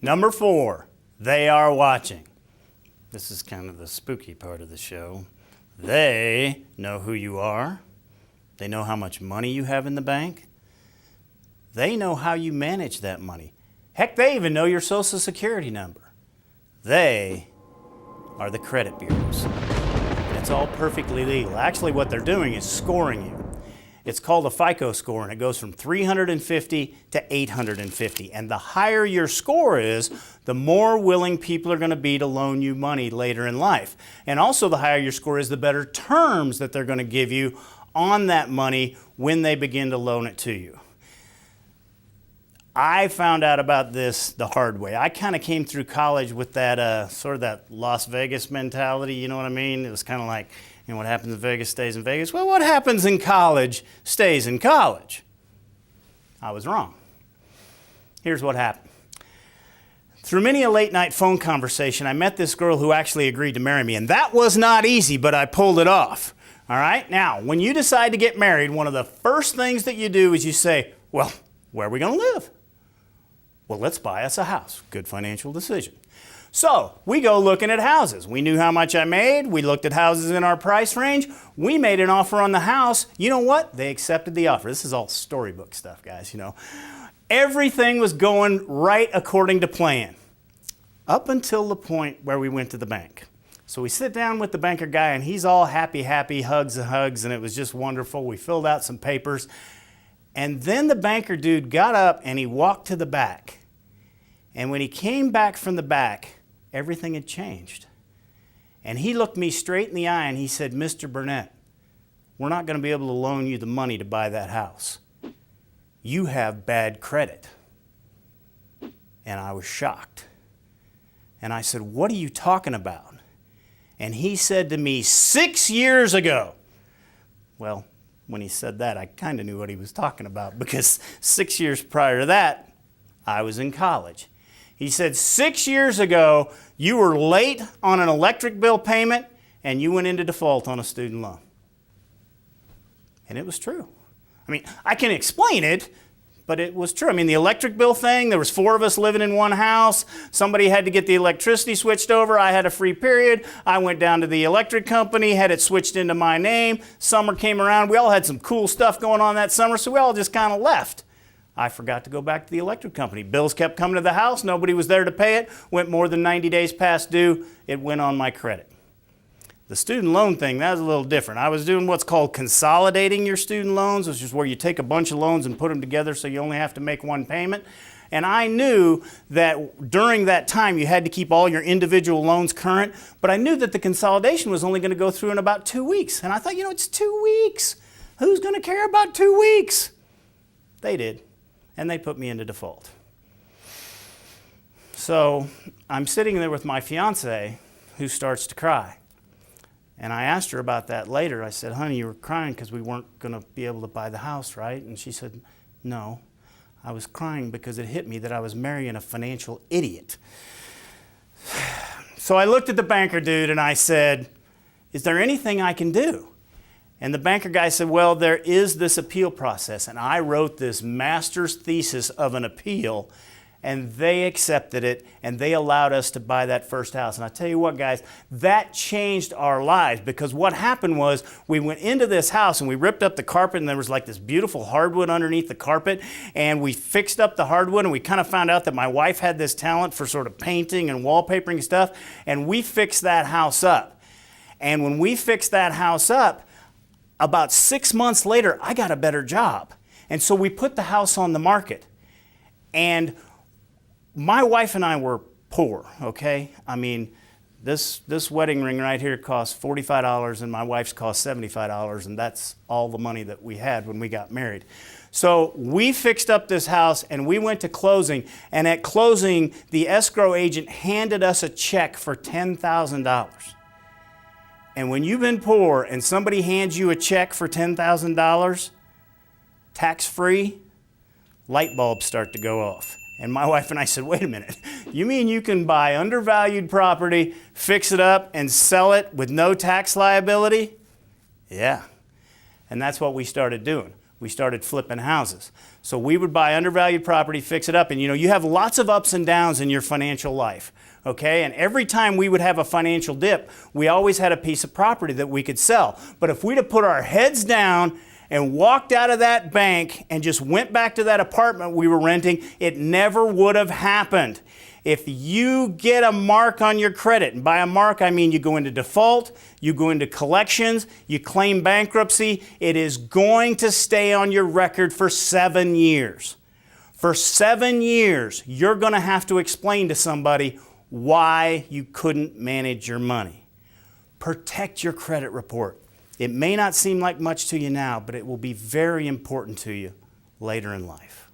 Number 4, they are watching. This is kind of the spooky part of the show. They know who you are. They know how much money you have in the bank. They know how you manage that money. Heck, they even know your social security number. They are the credit bureaus. And it's all perfectly legal. Actually, what they're doing is scoring you. It's called a FICO score, and it goes from 350 to 850. And the higher your score is, the more willing people are going to be to loan you money later in life. And also, the higher your score is, the better terms that they're going to give you on that money when they begin to loan it to you. I found out about this the hard way. I kind of came through college with that sort of that Las Vegas mentality, you know what I mean? It was kind of like, you know, what happens in Vegas stays in Vegas. Well, what happens in college stays in college. I was wrong. Here's what happened. Through many a late night phone conversation, I met this girl who actually agreed to marry me. And that was not easy, but I pulled it off. All right? Now, when you decide to get married, one of the first things that you do is you say, well, where are we going to live? Well, let's buy us a house. Good financial decision. So we go looking at houses. We knew how much I made. We looked at houses in our price range. We made an offer on the house. You know what? They accepted the offer. This is all storybook stuff, guys, you know. Everything was going right according to plan up until the point where we went to the bank. So we sit down with the banker guy, and he's all happy, hugs and hugs, and it was just wonderful. We filled out some papers. And then the banker dude got up and he walked to the back. And when he came back from the back, everything had changed. And he looked me straight in the eye and he said, Mr. Burnett, we're not going to be able to loan you the money to buy that house. You have bad credit. And I was shocked. And I said, what are you talking about? And he said to me, 6 years ago. Well, when he said that, I kind of knew what he was talking about, because 6 years prior to that, I was in college. He said, 6 years ago, you were late on an electric bill payment and you went into default on a student loan. And it was true. I mean, I can explain it, but it was true. I mean, the electric bill thing, there was 4 of us living in one house. Somebody had to get the electricity switched over. I had a free period. I went down to the electric company, had it switched into my name. Summer came around. We all had some cool stuff going on that summer, so we all just kind of left. I forgot to go back to the electric company. Bills kept coming to the house. Nobody was there to pay it. Went more than 90 days past due. It went on my credit. The student loan thing, that was a little different. I was doing what's called consolidating your student loans, which is where you take a bunch of loans and put them together so you only have to make one payment. And I knew that during that time you had to keep all your individual loans current, but I knew that the consolidation was only going to go through in about 2 weeks. And I thought, you know, it's 2 weeks. Who's going to care about 2 weeks? They did. And they put me into default. So I'm sitting there with my fiance, who starts to cry. And I asked her about that later. I said, honey, you were crying because we weren't going to be able to buy the house, right? And she said, no, I was crying because it hit me that I was marrying a financial idiot. So I looked at the banker dude and I said, is there anything I can do? And the banker guy said, well, there is this appeal process. And I wrote this master's thesis of an appeal, and they accepted it, and they allowed us to buy that first house. And I tell you what, guys, that changed our lives, because what happened was we went into this house and we ripped up the carpet, and there was like this beautiful hardwood underneath the carpet, and we fixed up the hardwood, and we kind of found out that my wife had this talent for sort of painting and wallpapering and stuff, and we fixed that house up. And when we fixed that house up, about 6 months later, I got a better job. And so we put the house on the market. And my wife and I were poor, okay? I mean, this wedding ring right here cost $45, and my wife's cost $75, and that's all the money that we had when we got married. So we fixed up this house, and we went to closing, and at closing, the escrow agent handed us a check for $10,000. And when you've been poor and somebody hands you a check for $10,000, tax-free, light bulbs start to go off. And my wife and I said, wait a minute, you mean you can buy undervalued property, fix it up, and sell it with no tax liability? Yeah. And that's what we started doing. we started flipping houses. So we would buy undervalued property, fix it up, and you have lots of ups and downs in your financial life, okay? And every time we would have a financial dip, we always had a piece of property that we could sell. But if we'd have put our heads down and walked out of that bank and just went back to that apartment we were renting, it never would have happened. If you get a mark on your credit, and by a mark I mean you go into default, you go into collections, you claim bankruptcy, it is going to stay on your record for 7 years. For 7 years, you're going to have to explain to somebody why you couldn't manage your money. Protect your credit report. It may not seem like much to you now, but it will be very important to you later in life.